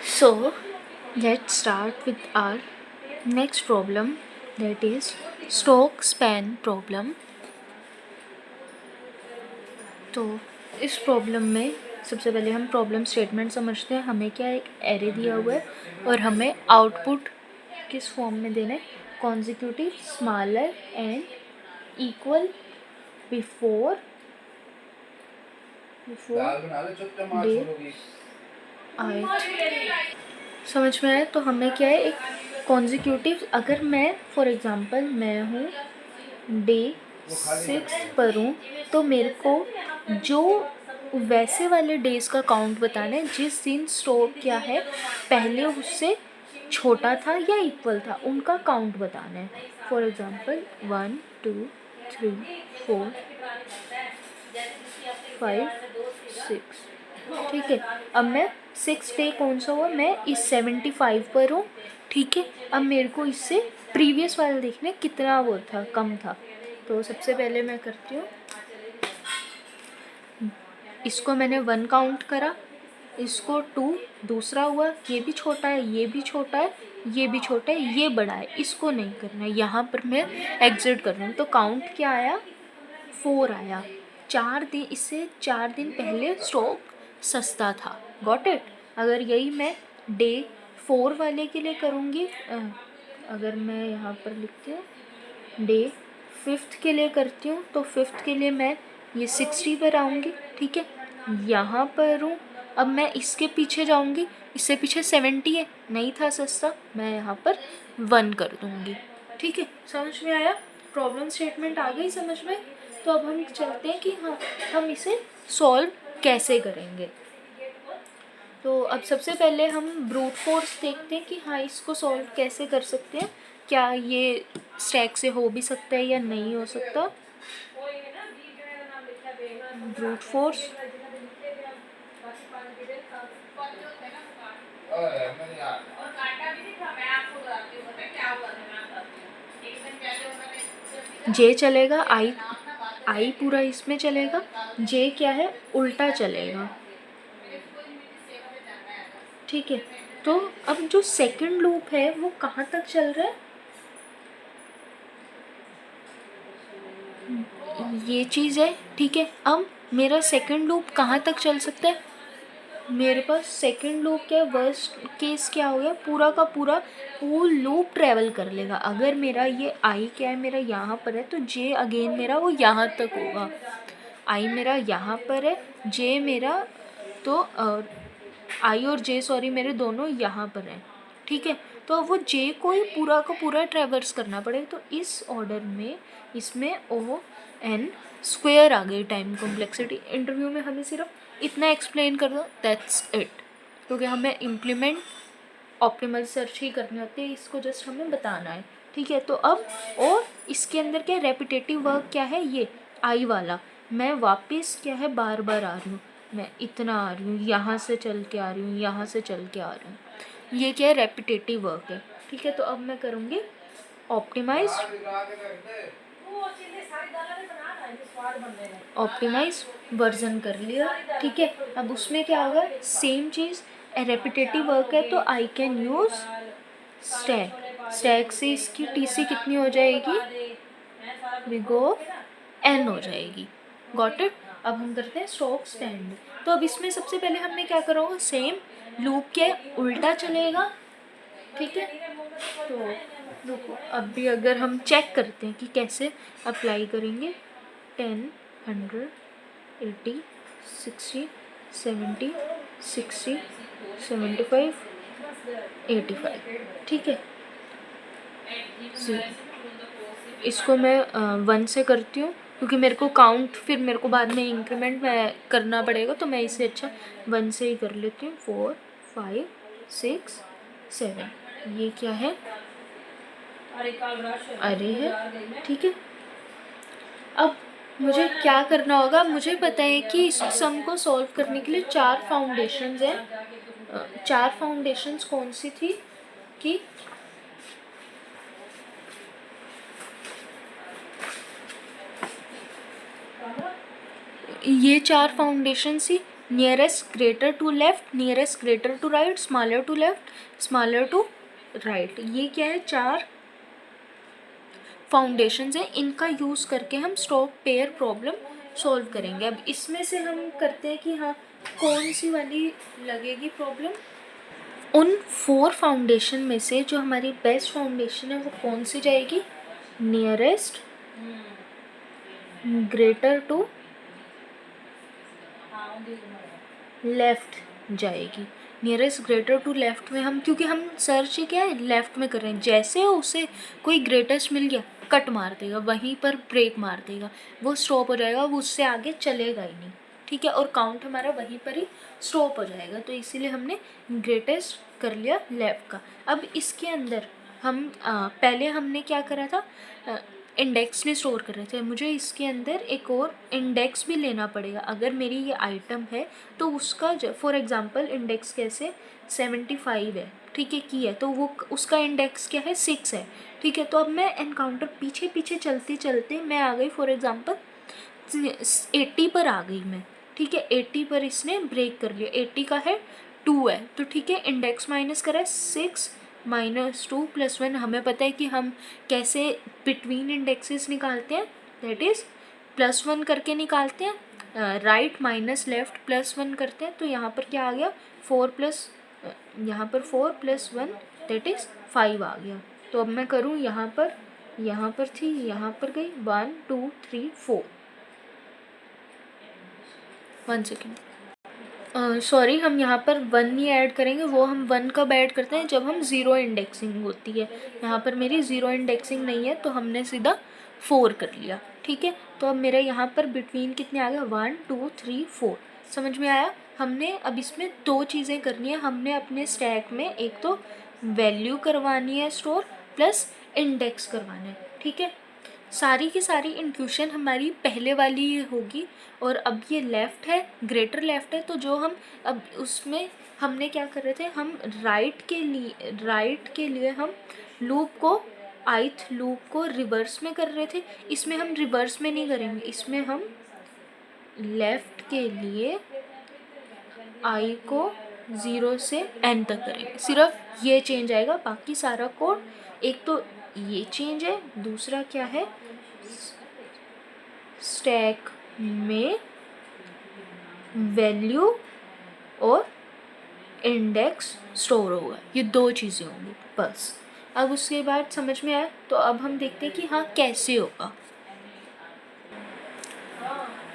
So let's start with our next problem, that is Stokes-Span problem. तो इस problem में सबसे पहले हम प्रॉब्लम स्टेटमेंट समझते हैं. हमें क्या एक एरे दिया हुआ है और हमें आउटपुट किस फॉर्म में देना है, consecutive smaller and equal before day आए. समझ में आया. तो हमें क्या है, एक कॉन्जिक्यूटिव, अगर मैं फॉर एग्जांपल मैं हूँ डे 6 पर हूँ, तो मेरे को जो वैसे वाले डेज का काउंट बताना है जिस दिन स्टॉक क्या है पहले उससे छोटा था या इक्वल था, उनका काउंट बताना है. For example 1 2 3 4 5 6. ठीक है. अब मैं 6 डे कौन सा हुआ, मैं इस 75 पर हूँ. ठीक है. अब मेरे को इससे प्रीवियस वाला देखना है कितना वो था, कम था. तो सबसे पहले मैं करती हूँ, इसको मैंने 1 काउंट करा, इसको 2, दूसरा हुआ, ये भी छोटा है, ये भी छोटा है, ये भी छोटा है, ये बड़ा है, इसको नहीं करना है. यहाँ पर मैं एग्जिट कर रही हूँ. तो काउंट क्या आया, 4 आया. 4 दिन, इससे 4 दिन पहले स्टॉक सस्ता था. Got it. अगर यही मैं डे 4 वाले के लिए करूँगी, अगर मैं यहाँ पर लिखती हूँ डे 5th के लिए करती हूँ, तो 5th के लिए मैं ये 60 पर आऊँगी. ठीक है. यहाँ पर हूँ. अब मैं इसके पीछे जाऊँगी, इससे पीछे 70 है, नहीं था सस्ता, मैं यहाँ पर 1 कर दूँगी. ठीक है. समझ में आया. प्रॉब्लम स्टेटमेंट आ गई समझ में. तो अब हम चलते हैं कि हाँ, हम इसे सॉल्व कैसे करेंगे. तो अब सबसे पहले हम ब्रूट फोर्स देखते हैं कि हाँ, इसको सॉल्व कैसे कर सकते हैं. क्या ये स्टैक से हो भी सकता है या नहीं हो सकता. ब्रूट फोर्स, जे चलेगा, आई पूरा इसमें चलेगा, जे क्या है उल्टा चलेगा. ठीक है. तो अब जो सेकंड लूप है वो कहाँ तक चल रहा है, ये चीज़ है. ठीक है. अब मेरा सेकंड लूप कहाँ तक चल सकता है, मेरे पास सेकंड लूप क्या है, वर्स्ट केस क्या हो गया, पूरा का पूरा वो लूप ट्रेवल कर लेगा. अगर मेरा ये आई क्या है, मेरा यहाँ पर है, तो जे अगेन मेरा वो यहाँ तक होगा. आई मेरा यहाँ पर है, जे मेरा तो आई और जे सॉरी मेरे दोनों यहाँ पर हैं. ठीक है. तो वो जे को ही पूरा का पूरा ट्रेवर्स करना पड़ेगा. तो इस ऑर्डर में इसमें ओ एन स्क्वेयर आ गई टाइम कॉम्प्लेक्सिटी. इंटरव्यू में हमें सिर्फ इतना एक्सप्लेन कर दो, दैट्स इट. क्योंकि हमें इम्प्लीमेंट ऑप्टिमल सर्च ही करनी होती है, इसको जस्ट हमें बताना है. ठीक है. तो अब और इसके अंदर क्या रेपिटेटिव वर्क क्या है, ये आई वाला, मैं वापस क्या है बार बार आ रही हूँ, मैं इतना आ रही हूँ, यहाँ से चल के आ रही हूँ, यहाँ से चल के आ रही हूँ, ये क्या है रेपिटेटिव वर्क है. ठीक है. तो अब मैं करूँगी ऑप्टिमाइज वर्जन कर लिया. ठीक है. अब उसमें क्या होगा, सेम चीज़, रेपिटेटिव वर्क है तो आई कैन यूज़ स्टैक से इसकी टीसी कितनी हो जाएगी, विगो एन हो जाएगी. Got it. अब हम करते हैं स्टॉक स्टैंड. तो अब इसमें सबसे पहले हमने क्या करा होगा, सेम लूप के उल्टा चलेगा. ठीक है. तो रुको, अब भी अगर हम चेक करते हैं कि कैसे अप्लाई करेंगे, 10 100 80 60 70 60 75 85. ठीक है. इसको मैं 1 से करती हूँ क्योंकि मेरे को काउंट फिर मेरे को बाद में इंक्रीमेंट में करना पड़ेगा, तो मैं इसे अच्छा 1 से ही कर लेती हूँ. 4 5 6 7. ये क्या है, अरे है. ठीक है. अब मुझे क्या करना होगा, मुझे पता है कि इस सम को सॉल्व करने के लिए 4 फाउंडेशंस हैं. 4 फाउंडेशंस कौन सी थी कि ये 4 फाउंडेशन थी nearest greater to left, nearest greater to right, smaller to left, smaller to right. ये क्या है, 4 फाउंडेशंस हैं, इनका यूज़ करके हम स्टॉक पेयर प्रॉब्लम सॉल्व करेंगे। अब इसमें से हम करते हैं कि हाँ कौन सी वाली लगेगी प्रॉब्लम। उन 4 फाउंडेशन में से जो हमारी बेस्ट फाउंडेशन है वो कौन सी जाएगी, नियरेस्ट ग्रेटर टू लेफ्ट जाएगी। नियरेस्ट ग्रेटर टू लेफ्ट में हम, क्योंकि हम सर्च क्या है लेफ्ट में कर रहे हैं, जैसे उसे कोई ग्रेटेस्ट मिल गया कट मार देगा, वहीं पर ब्रेक मार देगा, वो स्टॉप हो जाएगा, वो उससे आगे चलेगा ही नहीं, ठीक है, और काउंट हमारा वहीं पर ही स्टॉप हो जाएगा। तो इसीलिए हमने ग्रेटेस्ट कर लिया लेफ्ट का। अब इसके अंदर हम पहले हमने क्या करा था, इंडेक्स में स्टोर कर रहे थे, मुझे इसके अंदर एक और इंडेक्स भी लेना पड़ेगा। अगर मेरी ये आइटम है तो उसका फॉर एग्जांपल इंडेक्स कैसे 75 है, ठीक है, की है, तो वो उसका इंडेक्स क्या है 6 है, ठीक है। तो अब मैं एनकाउंटर पीछे पीछे चलते चलते मैं आ गई फॉर एग्जांपल 80 पर आ गई मैं, ठीक है, 80 पर इसने ब्रेक कर लिया, 80 का है 2 है, तो ठीक है, इंडेक्स माइनस करा है 6 -2 + 1। हमें पता है कि हम कैसे बिटवीन इंडेक्सेस निकालते हैं, दैट इज़ +1 करके निकालते हैं, राइट माइनस लेफ्ट +1 करते हैं। तो यहाँ पर क्या आ गया 4 + यहाँ पर 4 + 1 दैट इज़ 5 आ गया। तो अब मैं करूँ यहाँ पर थी, यहाँ पर गई 1 2 3 4। 1 सेकेंड, सॉरी, हम यहाँ पर 1 नहीं ऐड करेंगे, वो हम 1 कब ऐड करते हैं, जब हम 0 इंडेक्सिंग होती है। यहाँ पर मेरी 0 इंडेक्सिंग नहीं है तो हमने सीधा 4 कर लिया, ठीक है। तो अब मेरा यहाँ पर बिटवीन कितने आ गया 1 2 3 4, समझ में आया। हमने अब इसमें 2 चीज़ें करनी है, हमने अपने स्टैक में एक तो वैल्यू करवानी है स्टोर प्लस इंडेक्स करवाना है, ठीक है। सारी की सारी इंट्यूशन हमारी पहले वाली ही होगी। और अब ये लेफ़्ट है, ग्रेटर लेफ़्ट है, तो जो हम अब उसमें हमने क्या कर रहे थे, हम राइट के लिए हम लूप को ith लूप को रिवर्स में कर रहे थे। इसमें हम रिवर्स में नहीं करेंगे, इसमें हम लेफ़्ट के लिए I को 0 से n तक करेंगे, सिर्फ ये चेंज आएगा, बाकी सारा कोड एक तो ये चेंज है, दूसरा क्या है स्टैक में वैल्यू और इंडेक्स स्टोर होगा, ये 2 चीज़ें होंगी बस। अब उसके बाद समझ में आया, तो अब हम देखते हैं कि हाँ कैसे होगा,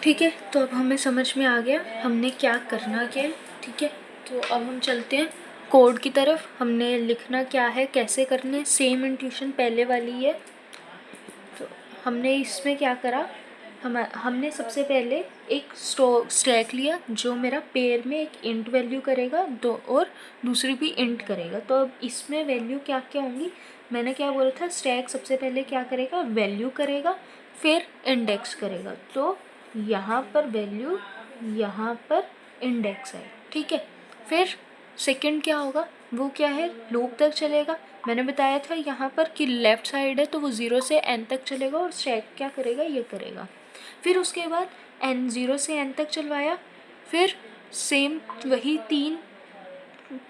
ठीक है। तो अब हमें समझ में आ गया हमने क्या करना क्या है, ठीक है। तो अब हम चलते हैं कोड की तरफ, हमने लिखना क्या है, कैसे करने, सेम इंट्यूशन पहले वाली है। तो हमने इसमें क्या करा, हमने सबसे पहले एक स्टैक लिया जो मेरा पेयर में एक इंट वैल्यू करेगा दो और दूसरी भी इंट करेगा। तो अब इसमें वैल्यू क्या क्या होंगी, मैंने क्या बोला था, स्टैक सबसे पहले क्या करेगा, वैल्यू करेगा, फिर इंडेक्स करेगा। तो यहाँ पर वैल्यू, यहाँ पर इंडेक्स है, ठीक है। फिर सेकंड क्या होगा, वो क्या है, लूप तक चलेगा। मैंने बताया था यहाँ पर कि लेफ़्ट साइड है तो वो 0 से n तक चलेगा और स्टैक क्या करेगा, ये करेगा। फिर उसके बाद n 0 से n तक चलवाया, फिर सेम वही 3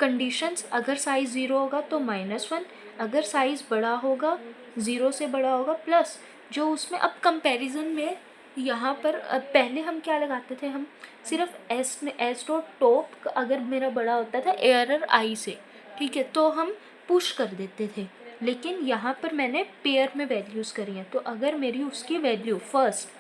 कंडीशंस, अगर साइज़ 0 होगा तो -1, अगर साइज़ बड़ा होगा 0 से बड़ा होगा प्लस जो उसमें अब कंपैरिजन में यहाँ पर पहले हम क्या लगाते थे, हम सिर्फ एस डॉट टॉप अगर मेरा बड़ा होता था एरर आई से, ठीक है, तो हम पुश कर देते थे। लेकिन यहाँ पर मैंने पेयर में वैल्यूज़ करी हैं, तो अगर मेरी उसकी वैल्यू फर्स्ट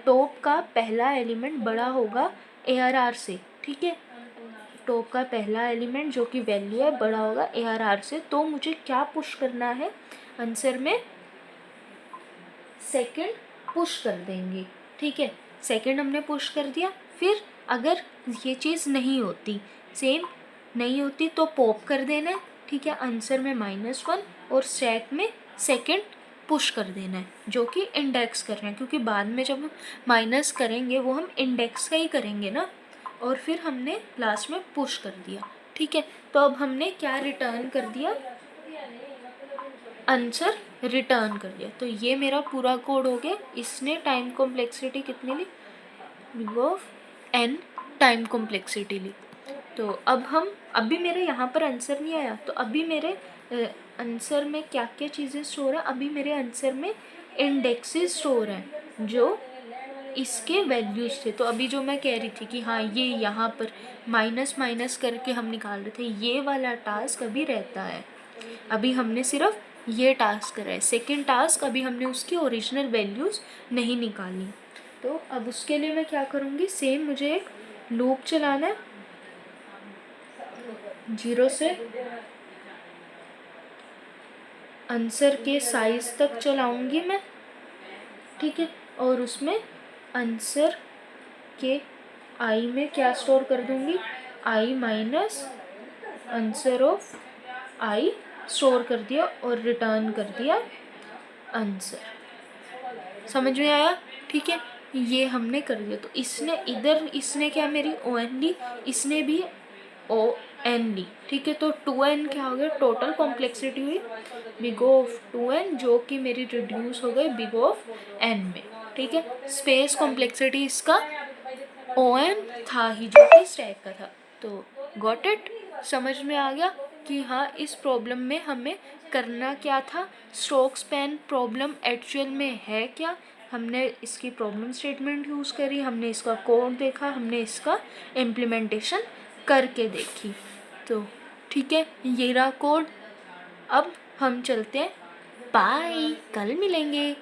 टॉप का पहला एलिमेंट बड़ा होगा ARR से, ठीक है, टॉप का पहला एलिमेंट जो कि वैल्यू है बड़ा होगा ARR से, तो मुझे क्या पुश करना है, आंसर में सेकंड पुश कर देंगे, ठीक है। सेकंड हमने पुश कर दिया, फिर अगर ये चीज़ नहीं होती, सेम नहीं होती तो पॉप कर देना है, ठीक है, आंसर में -1 और स्टैक में सेकंड पुश कर देना है जो कि इंडेक्स कर रहे हैं, क्योंकि बाद में जब हम माइनस करेंगे वो हम इंडेक्स का ही करेंगे ना। और फिर हमने लास्ट में पुश कर दिया, ठीक है। तो अब हमने क्या रिटर्न कर दिया, आंसर रिटर्न कर दिया। तो ये मेरा पूरा कोड हो गया। इसने टाइम कॉम्प्लेक्सिटी कितनी ली, O (n) टाइम कॉम्प्लेक्सिटी ली। तो अब हम अभी मेरे यहाँ पर आंसर नहीं आया, तो अभी मेरे आंसर में क्या क्या चीज़ें स्टोर है, अभी मेरे आंसर में इंडेक्सेस स्टोर हैं जो इसके वैल्यूज़ थे। तो अभी जो मैं कह रही थी कि हाँ ये यहाँ पर माइनस माइनस करके हम निकाल रहे थे, ये वाला टास्क अभी रहता है। अभी हमने सिर्फ ये टास्क करा है, सेकेंड टास्क अभी हमने उसकी ओरिजिनल वैल्यूज़ नहीं निकाली। तो अब उसके लिए मैं क्या करूँगी, सेम मुझे एक लूप चलाना है 0 से आंसर के साइज तक चलाऊँगी मैं, ठीक है। और उसमें आंसर के आई में क्या स्टोर कर दूँगी, I minus answer of I store कर दिया और रिटर्न कर दिया आंसर। समझ में आया, ठीक है। ये हमने कर दिया। तो इसने इधर इसने क्या मेरी ओ एन ली, इसने भी ओ एन ली, ठीक है। तो 2n क्या हो गया, टोटल कॉम्प्लेक्सिटी हुई बिग ऑफ 2n, जो कि मेरी रिड्यूस हो गई बिग ऑफ n में, ठीक है। स्पेस कॉम्प्लेक्सिटी इसका ON था ही, जो कि स्टैक का था। तो गॉट इट, समझ में आ गया कि हाँ इस प्रॉब्लम में हमें करना क्या था, स्ट्रोक स्पैन प्रॉब्लम एक्चुअल में है क्या। हमने इसकी प्रॉब्लम स्टेटमेंट यूज़ करी, हमने इसका कोड देखा, हमने इसका इम्प्लीमेंटेशन करके देखी। तो ठीक है, ये रहा कोड। अब हम चलते हैं, बाय, कल मिलेंगे।